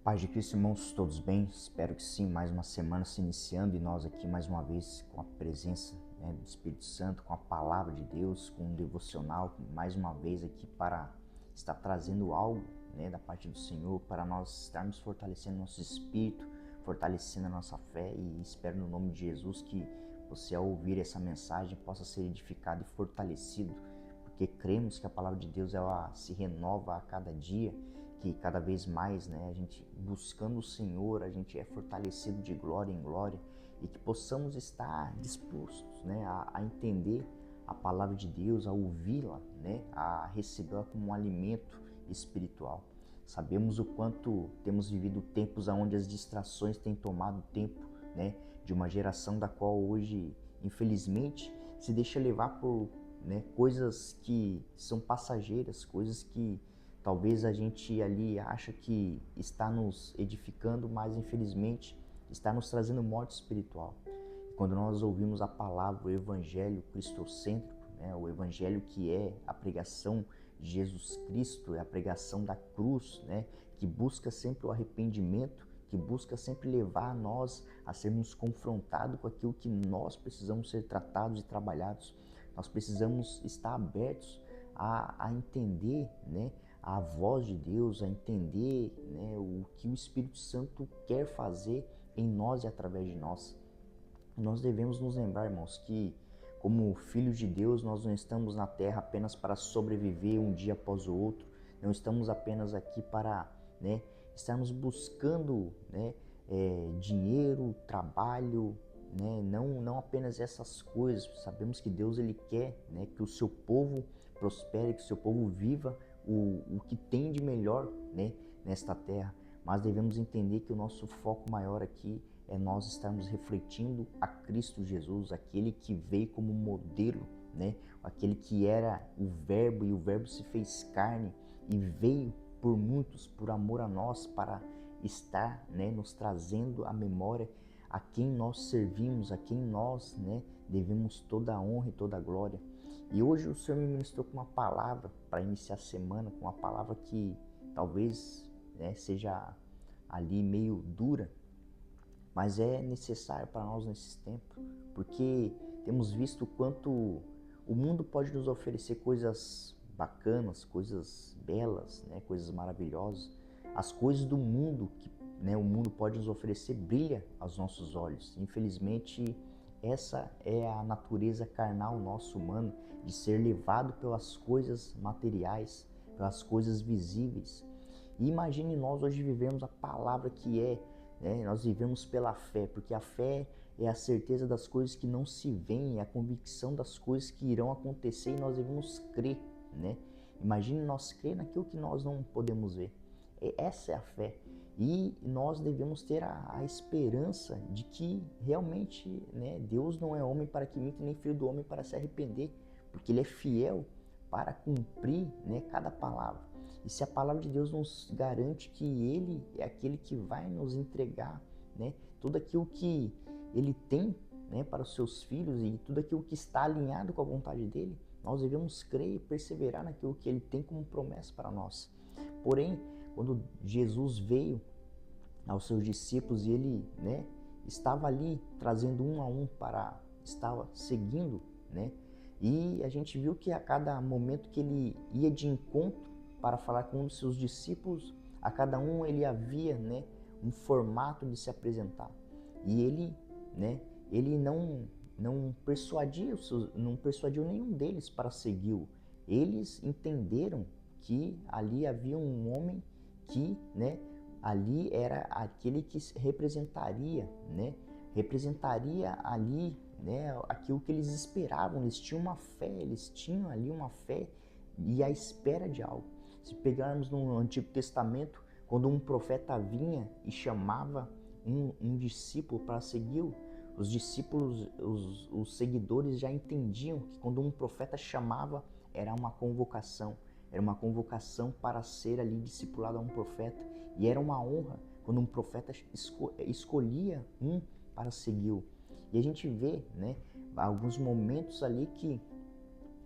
Paz de Cristo, irmãos, todos bem? Espero que sim. Mais uma semana se iniciando e nós aqui mais uma vez com a presença, do Espírito Santo, com a palavra de Deus, com um devocional, mais uma vez aqui para estar trazendo algo, da parte do Senhor, para nós estarmos fortalecendo nosso espírito, fortalecendo a nossa fé, e espero no nome de Jesus que você, ao ouvir essa mensagem, possa ser edificado e fortalecido, porque cremos que a palavra de Deus ela se renova a cada dia, que cada vez mais, a gente buscando o Senhor, a gente é fortalecido de glória em glória, e que possamos estar dispostos, a entender a palavra de Deus, a ouvi-la, a recebê-la como um alimento espiritual. Sabemos o quanto temos vivido tempos onde as distrações têm tomado tempo, de uma geração da qual hoje, infelizmente, se deixa levar por coisas que são passageiras, coisas que talvez a gente ali acha que está nos edificando, mas infelizmente está nos trazendo morte espiritual. E quando nós ouvimos a palavra, o evangelho cristocêntrico, o evangelho que é a pregação de Jesus Cristo, é a pregação da cruz, que busca sempre o arrependimento, que busca sempre levar nós a sermos confrontados com aquilo que nós precisamos ser tratados e trabalhados. Nós precisamos estar abertos a entender, a voz de Deus, a entender, o que o Espírito Santo quer fazer em nós e através de nós. Nós devemos nos lembrar, irmãos, que como filhos de Deus, nós não estamos na terra apenas para sobreviver um dia após o outro, não estamos apenas aqui para estarmos buscando dinheiro, trabalho, não apenas essas coisas. Sabemos que Deus ele quer que o seu povo prospere, que o seu povo viva o que tem de melhor nesta terra, mas devemos entender que o nosso foco maior aqui é nós estarmos refletindo a Cristo Jesus, aquele que veio como modelo, aquele que era o Verbo, e o Verbo se fez carne e veio por muitos, por amor a nós, para estar nos trazendo à memória a quem nós servimos, a quem nós devemos toda a honra e toda a glória. E hoje o Senhor me ministrou com uma palavra para iniciar a semana, com uma palavra que talvez seja ali meio dura, mas é necessário para nós nesses tempos, porque temos visto o quanto o mundo pode nos oferecer coisas bacanas, coisas belas, coisas maravilhosas. As coisas do mundo que o mundo pode nos oferecer brilha aos nossos olhos. Infelizmente, essa é a natureza carnal nossa humana, de ser levado pelas coisas materiais, pelas coisas visíveis. E imagine nós hoje vivemos a palavra que nós vivemos pela fé, porque a fé é a certeza das coisas que não se veem, é a convicção das coisas que irão acontecer, e nós devemos crer, Imagine nós crer naquilo que nós não podemos ver. Essa é a fé, e nós devemos ter a esperança de que realmente Deus não é homem para que minta, nem filho do homem para se arrepender, porque Ele é fiel para cumprir cada palavra. E se a palavra de Deus nos garante que Ele é aquele que vai nos entregar tudo aquilo que Ele tem para os seus filhos, e tudo aquilo que está alinhado com a vontade dEle, nós devemos crer e perseverar naquilo que Ele tem como promessa para nós. Porém, quando Jesus veio aos seus discípulos e Ele estava ali trazendo um a um estava seguindo, e a gente viu que a cada momento que Ele ia de encontro para falar com um dos seus discípulos, a cada um Ele havia um formato de se apresentar. E Ele não persuadiu nenhum deles para segui-lo. Eles entenderam que ali havia um homem que, ali era aquele que representaria ali, aquilo que eles esperavam. Eles tinham uma fé, eles tinham ali uma fé e a espera de algo. Se pegarmos no Antigo Testamento, quando um profeta vinha e chamava um discípulo para segui-lo, os discípulos, os seguidores já entendiam que quando um profeta chamava, era uma convocação para ser ali discipulado a um profeta, e era uma honra quando um profeta escolhia um para segui-lo. E a gente vê alguns momentos ali que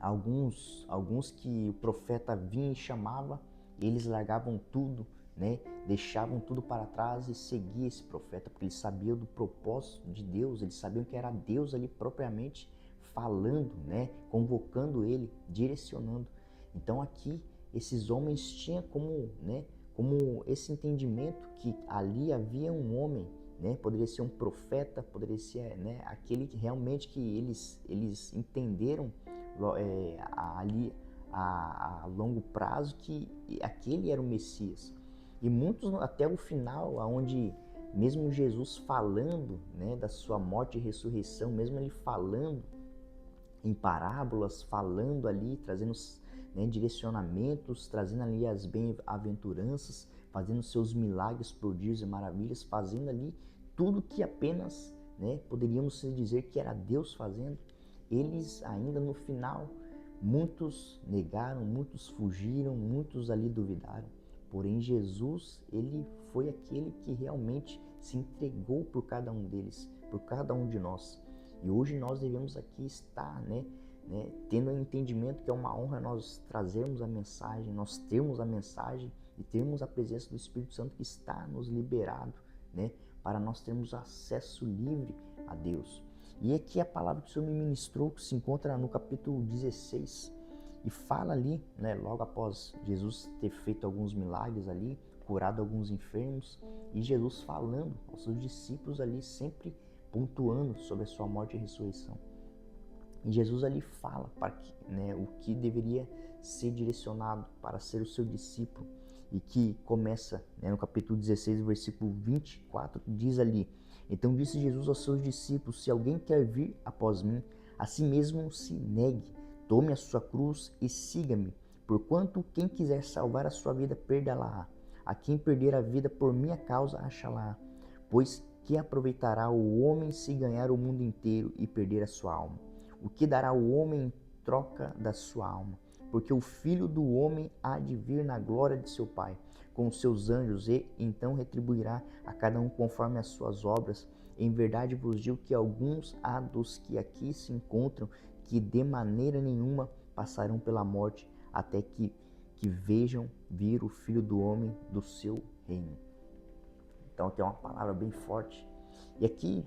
alguns que o profeta vinha e chamava, eles largavam tudo, né? Deixavam tudo para trás e seguiam esse profeta, porque eles sabiam do propósito de Deus, eles sabiam que era Deus ali propriamente falando, né? Convocando ele, direcionando. Então aqui esses homens tinham como, né? Como esse entendimento que ali havia um homem, né? Poderia ser um profeta, poderia ser, né? Aquele que realmente que eles entenderam ali a longo prazo que aquele era o Messias. E muitos até o final, aonde mesmo Jesus falando, né, da sua morte e ressurreição, mesmo ele falando em parábolas, falando ali, trazendo, né, direcionamentos, trazendo ali as bem-aventuranças, fazendo seus milagres, prodígios e maravilhas, fazendo ali tudo que apenas, né, poderíamos dizer que era Deus fazendo. Eles ainda no final, muitos negaram, muitos fugiram, muitos ali duvidaram. Porém, Jesus, ele foi aquele que realmente se entregou por cada um deles, por cada um de nós. E hoje nós devemos aqui estar, né, tendo um entendimento que é uma honra nós trazermos a mensagem, nós termos a mensagem e termos a presença do Espírito Santo que está nos liberado, né, para nós termos acesso livre a Deus. E aqui a palavra que o Senhor me ministrou, que se encontra no capítulo 16, e fala ali, né, logo após Jesus ter feito alguns milagres ali, curado alguns enfermos, e Jesus falando aos seus discípulos ali, sempre pontuando sobre a sua morte e ressurreição. E Jesus ali fala para que, né, o que deveria ser direcionado para ser o seu discípulo, e que começa, né, no capítulo 16, versículo 24, diz ali: então disse Jesus aos seus discípulos, se alguém quer vir após mim, a si mesmo se negue, tome a sua cruz e siga-me, porquanto quem quiser salvar a sua vida, perdê-la-á. A quem perder a vida por minha causa, achá-la-á. Pois que aproveitará o homem se ganhar o mundo inteiro e perder a sua alma? O que dará o homem em troca da sua alma? Porque o Filho do Homem há de vir na glória de seu Pai, com os seus anjos, e então retribuirá a cada um conforme as suas obras. Em verdade vos digo que alguns há dos que aqui se encontram, que de maneira nenhuma passarão pela morte, até que vejam vir o Filho do Homem do seu reino. Então tem uma palavra bem forte. E aqui,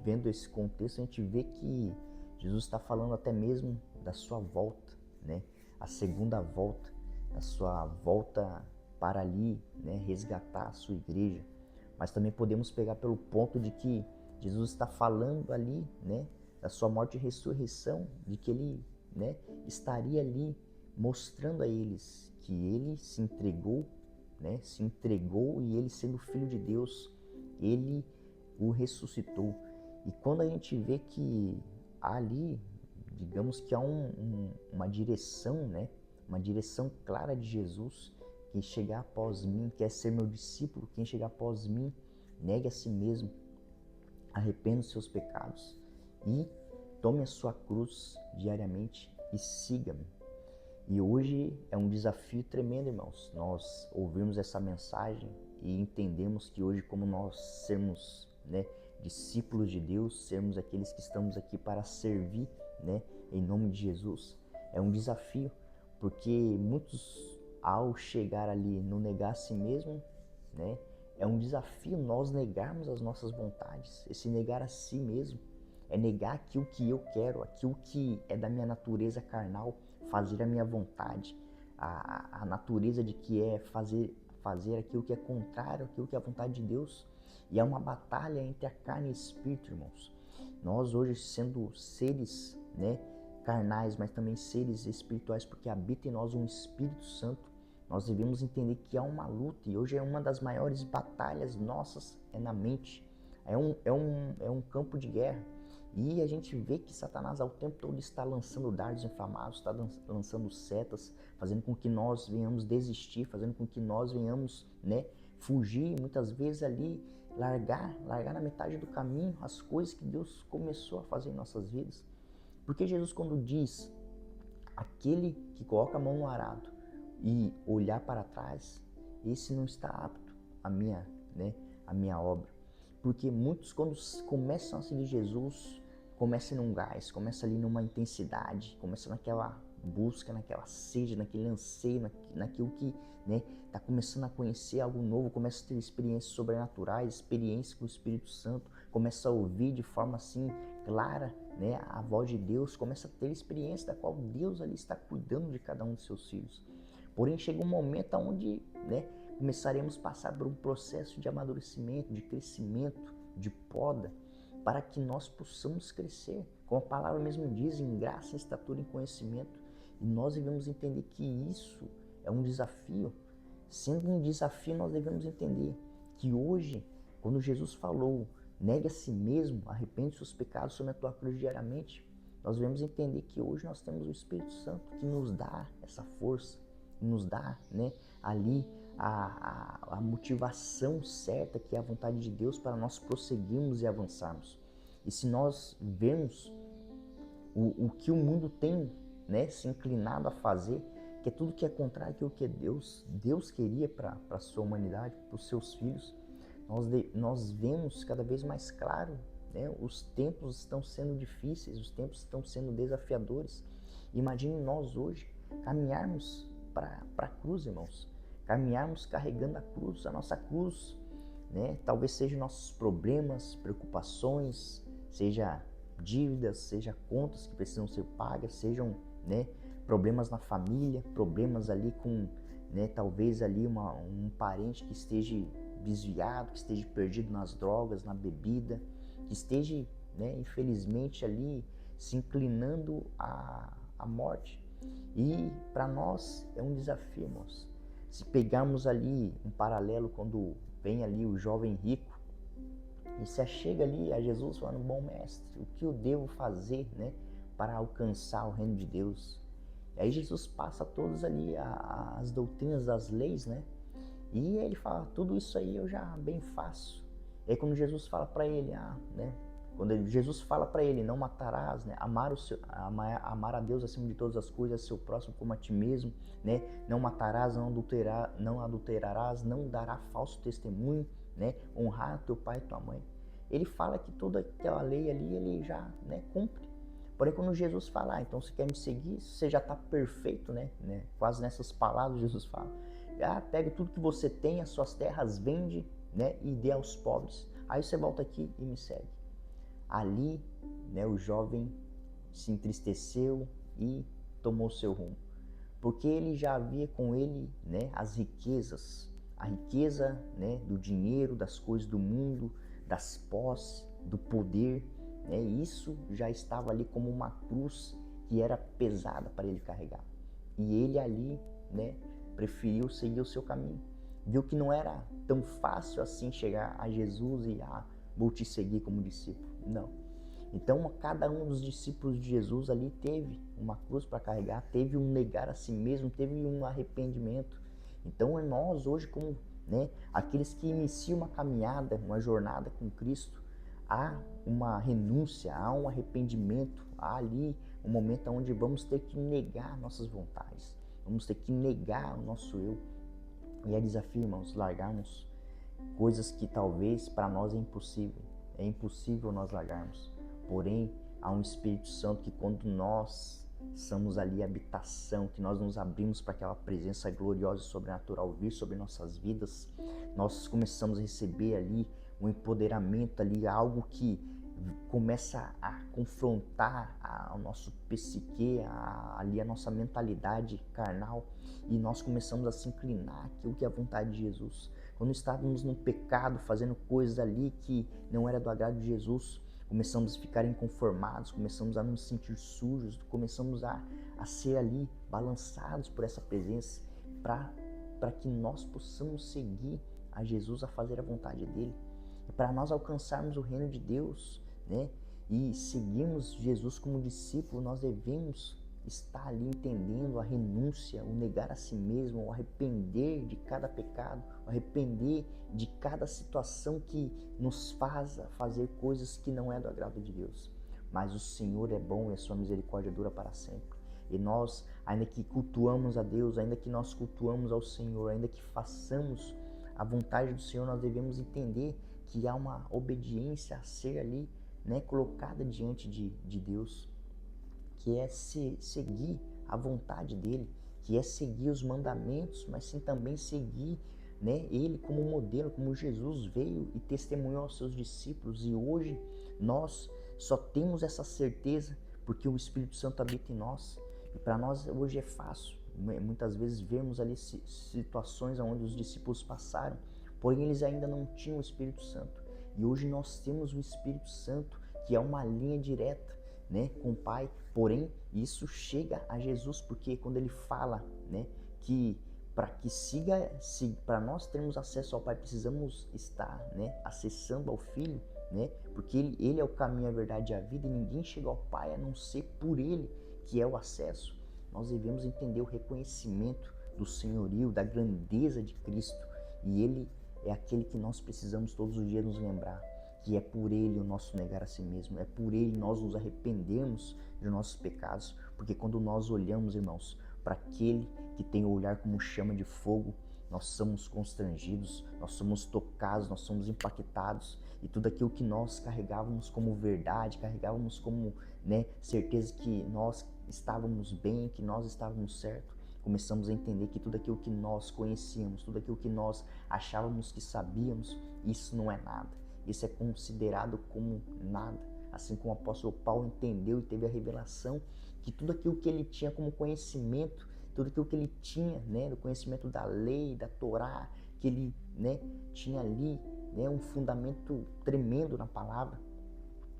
vendo esse contexto, a gente vê que Jesus está falando até mesmo da sua volta, né? A segunda volta, a sua volta para ali, né, resgatar a sua igreja. Mas também podemos pegar pelo ponto de que Jesus está falando ali, né, da sua morte e ressurreição, de que ele, né, estaria ali mostrando a eles que ele se entregou, né, e ele, sendo filho de Deus, ele o ressuscitou. E quando a gente vê que ali, digamos que há uma direção, né, uma direção clara de Jesus, quem chegar após mim, quer ser meu discípulo, quem chegar após mim, negue a si mesmo, arrependa os seus pecados e tome a sua cruz diariamente e siga-me. E hoje é um desafio tremendo, irmãos, nós ouvirmos essa mensagem e entendemos que hoje, como nós sermos, né, discípulos de Deus, sermos aqueles que estamos aqui para servir, né, em nome de Jesus, é um desafio, porque muitos, ao chegar ali, no negar a si mesmo, né, é um desafio nós negarmos as nossas vontades. Esse negar a si mesmo é negar aquilo que eu quero, aquilo que é da minha natureza carnal, fazer a minha vontade, a natureza de que é fazer aquilo que é contrário àquilo que é a vontade de Deus. E é uma batalha entre a carne e o espírito, irmãos. Nós hoje, sendo seres, né, carnais, mas também seres espirituais, porque habita em nós um Espírito Santo, nós devemos entender que há uma luta, e hoje é uma das maiores batalhas nossas, é na mente. É um campo de guerra. E a gente vê que Satanás ao tempo todo está lançando dardos inflamados, está lançando setas, fazendo com que nós venhamos desistir, fazendo com que nós venhamos, né, fugir, muitas vezes ali, largar na metade do caminho as coisas que Deus começou a fazer em nossas vidas. Porque Jesus, quando diz, aquele que coloca a mão no arado e olhar para trás, esse não está apto à minha, né, à minha obra. Porque muitos, quando começam a seguir Jesus, começam num gás, começam ali numa intensidade, começam naquela busca, naquela sede, naquele anseio, naquilo que, né, está começando a conhecer algo novo, começa a ter experiências sobrenaturais, experiências com o Espírito Santo, começa a ouvir de forma assim clara, né, a voz de Deus, começa a ter experiência da qual Deus ali está cuidando de cada um de seus filhos. Porém, chega um momento onde, né, começaremos a passar por um processo de amadurecimento, de crescimento, de poda, para que nós possamos crescer. Como a palavra mesmo diz, em graça, em estatura e em conhecimento. E nós devemos entender que isso é um desafio. Sendo um desafio, nós devemos entender que hoje, quando Jesus falou, negue a si mesmo, arrepende seus pecados sobre a tua cruz diariamente, nós devemos entender que hoje nós temos o Espírito Santo que nos dá essa força, nos dá, né, ali a motivação certa, que é a vontade de Deus, para nós prosseguirmos e avançarmos. E se nós vemos o que o mundo tem, né, se inclinado a fazer, que é tudo que é contrário àquilo que Deus queria para a sua humanidade, para os seus filhos, nós vemos cada vez mais claro, né, os tempos estão sendo difíceis, os tempos estão sendo desafiadores. Imagine nós hoje caminharmos para a cruz, irmãos, caminharmos carregando a cruz, a nossa cruz, né? Talvez sejam nossos problemas, preocupações, seja dívidas, seja contas que precisam ser pagas, sejam, né, problemas na família, problemas ali com, né, talvez ali um parente que esteja desviado, que esteja perdido nas drogas, na bebida, que esteja, né, infelizmente ali se inclinando à morte. E para nós é um desafio, irmãos. Se pegarmos ali um paralelo, quando vem ali o jovem rico e se achega ali a Jesus falando: bom mestre, o que eu devo fazer, né, para alcançar o reino de Deus? E aí Jesus passa todas ali as doutrinas das leis, né? E ele fala: tudo isso aí eu já bem faço. E aí quando Jesus fala para ele, né? Quando Jesus fala para ele: não matarás, né? Amar a Deus acima de todas as coisas, seu próximo como a ti mesmo, né? Não matarás, não adulterarás, não dará falso testemunho, né? Honrar teu pai e tua mãe. Ele fala que toda aquela lei ali ele já, né, cumpre. Porém, quando Jesus fala: então você quer me seguir, você já está perfeito, né? Quase nessas palavras Jesus fala: pega tudo que você tem, as suas terras, vende, né, e dê aos pobres. Aí você volta aqui e me segue. Ali, né, o jovem se entristeceu e tomou seu rumo, porque ele já havia com ele, né, as riquezas, a riqueza, né, do dinheiro, das coisas do mundo, das posses, do poder, né, isso já estava ali como uma cruz que era pesada para ele carregar. E ele ali, né, preferiu seguir o seu caminho. Viu que não era tão fácil assim chegar a Jesus e vou te seguir como discípulo. Não. Então, cada um dos discípulos de Jesus ali teve uma cruz para carregar, teve um negar a si mesmo, teve um arrependimento. Então, nós hoje, como, né, aqueles que iniciam uma caminhada, uma jornada com Cristo, há uma renúncia, há um arrependimento, há ali um momento onde vamos ter que negar nossas vontades, vamos ter que negar o nosso eu. E é desafio, irmãos, largarmos coisas que talvez para nós é impossível nós largarmos. Porém, há um Espírito Santo que, quando nós somos ali a habitação, que nós nos abrimos para aquela presença gloriosa e sobrenatural vir sobre nossas vidas, nós começamos a receber ali um empoderamento ali, algo que começa a confrontar o nosso psique, ali a nossa mentalidade carnal, e nós começamos a se inclinar àquilo que é a vontade de Jesus. Quando estávamos no pecado, fazendo coisas ali que não era do agrado de Jesus, começamos a ficar inconformados, começamos a nos sentir sujos, começamos a ser ali balançados por essa presença, para que nós possamos seguir a Jesus, a fazer a vontade dele. E para nós alcançarmos o reino de Deus, né, e seguirmos Jesus como discípulo, nós devemos estar ali entendendo a renúncia, o negar a si mesmo, o arrepender de cada pecado, o arrepender de cada situação que nos faça fazer coisas que não é do agrado de Deus. Mas o Senhor é bom e a sua misericórdia dura para sempre. E nós, ainda que cultuamos a Deus, ainda que nós cultuamos ao Senhor, ainda que façamos a vontade do Senhor, nós devemos entender que há uma obediência a ser ali, né, colocada diante de Deus, que é seguir a vontade dele, que é seguir os mandamentos, mas sim também seguir, né, ele como modelo, como Jesus veio e testemunhou aos seus discípulos. E hoje nós só temos essa certeza porque o Espírito Santo habita em nós. E para nós hoje é fácil, muitas vezes, vermos ali situações onde os discípulos passaram, porém eles ainda não tinham o Espírito Santo. E hoje nós temos o Espírito Santo, que é uma linha direta, né, com o Pai. Porém, isso chega a Jesus, porque quando ele fala, né, que para nós termos acesso ao Pai, precisamos estar, né, acessando ao Filho, né, porque ele é o caminho, a verdade e a vida, e ninguém chega ao Pai a não ser por ele, que é o acesso. Nós devemos entender o reconhecimento do senhorio, da grandeza de Cristo, e ele é aquele que nós precisamos todos os dias nos lembrar, que é por ele o nosso negar a si mesmo, é por ele nós nos arrependermos de nossos pecados, porque quando nós olhamos, irmãos, para aquele que tem o olhar como chama de fogo, nós somos constrangidos, nós somos tocados, nós somos impactados, e tudo aquilo que nós carregávamos como verdade, carregávamos como, né, certeza que nós estávamos bem, que nós estávamos certos, começamos a entender que tudo aquilo que nós conhecíamos, tudo aquilo que nós achávamos que sabíamos, isso não é nada. Isso é considerado como nada. Assim como o apóstolo Paulo entendeu e teve a revelação que tudo aquilo que ele tinha como conhecimento, tudo aquilo que ele tinha, né, do conhecimento da lei, da Torá, que ele, né, tinha ali, né, um fundamento tremendo na palavra.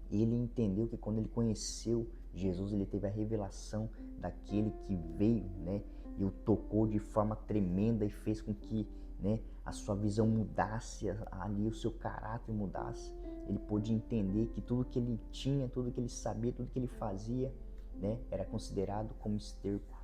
Ele entendeu que quando ele conheceu Jesus, ele teve a revelação daquele que veio, né, e o tocou de forma tremenda e fez com que, né, a sua visão mudasse, ali o seu caráter mudasse. Ele pôde entender que tudo que ele tinha, tudo que ele sabia, tudo que ele fazia, né, era considerado como esterco,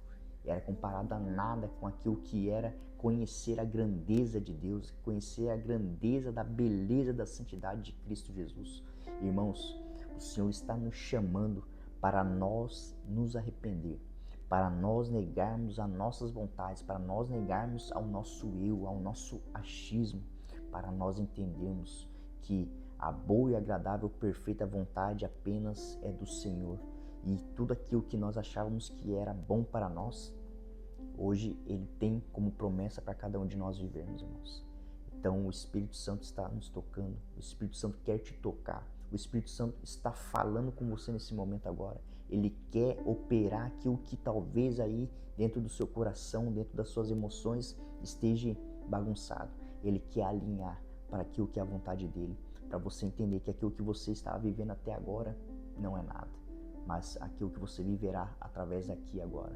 era comparado a nada com aquilo que era conhecer a grandeza de Deus, conhecer a grandeza da beleza da santidade de Cristo Jesus. Irmãos, o Senhor está nos chamando para nós nos arrepender, para nós negarmos as nossas vontades, para nós negarmos ao nosso eu, ao nosso achismo, para nós entendermos que a boa e agradável, perfeita vontade apenas é do Senhor. E tudo aquilo que nós achávamos que era bom para nós, hoje Ele tem como promessa para cada um de nós vivermos, irmãos. Então o Espírito Santo está nos tocando, o Espírito Santo quer te tocar, o Espírito Santo está falando com você nesse momento agora. Ele quer operar aquilo que talvez aí dentro do seu coração, dentro das suas emoções esteja bagunçado. Ele quer alinhar para aquilo que é a vontade dele, para você entender que aquilo que você estava vivendo até agora não é nada, mas aquilo que você viverá através daqui agora,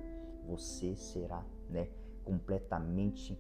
você será, né, completamente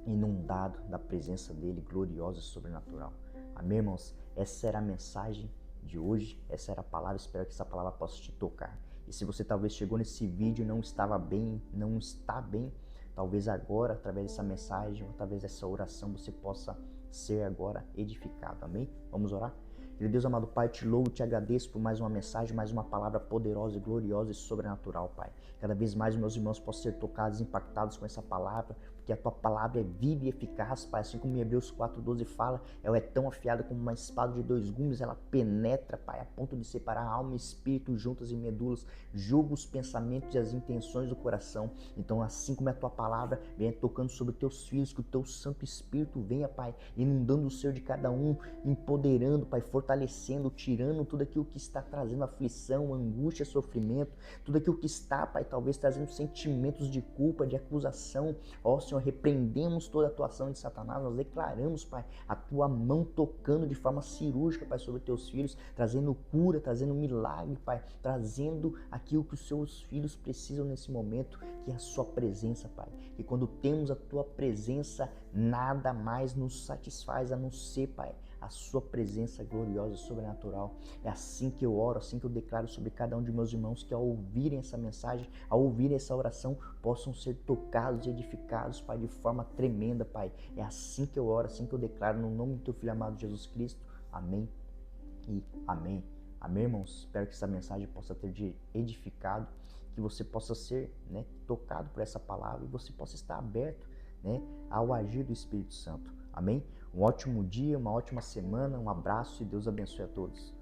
inundado da presença dele, gloriosa e sobrenatural. Amém, irmãos? Essa era a mensagem de hoje, essa era a palavra, espero que essa palavra possa te tocar. E se você talvez chegou nesse vídeo e não estava bem, não está bem, talvez agora, através dessa mensagem, através dessa oração, você possa ser agora edificado. Amém? Vamos orar? Querido Deus amado Pai, te louvo e te agradeço por mais uma mensagem, mais uma palavra poderosa, gloriosa e sobrenatural, Pai. Cada vez mais meus irmãos possam ser tocados, impactados com essa palavra, porque a tua palavra é viva e eficaz, Pai. Assim como em Hebreus 4:12 fala, ela é tão afiada como uma espada de 2 gumes, ela penetra, Pai, a ponto de separar alma e espírito, juntas e medulas, julga os pensamentos e as intenções do coração. Então, assim como é a tua palavra, venha tocando sobre teus filhos, que o teu Santo Espírito venha, Pai, inundando o ser de cada um, empoderando, Pai, fortalecendo, tirando tudo aquilo que está trazendo aflição, angústia, sofrimento, tudo aquilo que está, Pai, talvez trazendo sentimentos de culpa, de acusação. Ó Senhor, repreendemos toda a atuação de Satanás, nós declaramos, Pai, a tua mão tocando de forma cirúrgica, Pai, sobre teus filhos, trazendo cura, trazendo milagre, Pai, trazendo aquilo que os seus filhos precisam nesse momento, que é a sua presença, Pai. E quando temos a tua presença, nada mais nos satisfaz a não ser, Pai, a sua presença gloriosa e sobrenatural. É assim que eu oro, assim que eu declaro sobre cada um de meus irmãos, que ao ouvirem essa mensagem, ao ouvirem essa oração, possam ser tocados e edificados, Pai, de forma tremenda, Pai. É assim que eu oro, assim que eu declaro, no nome do teu Filho amado Jesus Cristo. Amém e amém. Amém, irmãos? Espero que essa mensagem possa ter te edificado, que você possa ser, né, tocado por essa palavra e você possa estar aberto, né, ao agir do Espírito Santo. Amém? Um ótimo dia, uma ótima semana, um abraço e Deus abençoe a todos.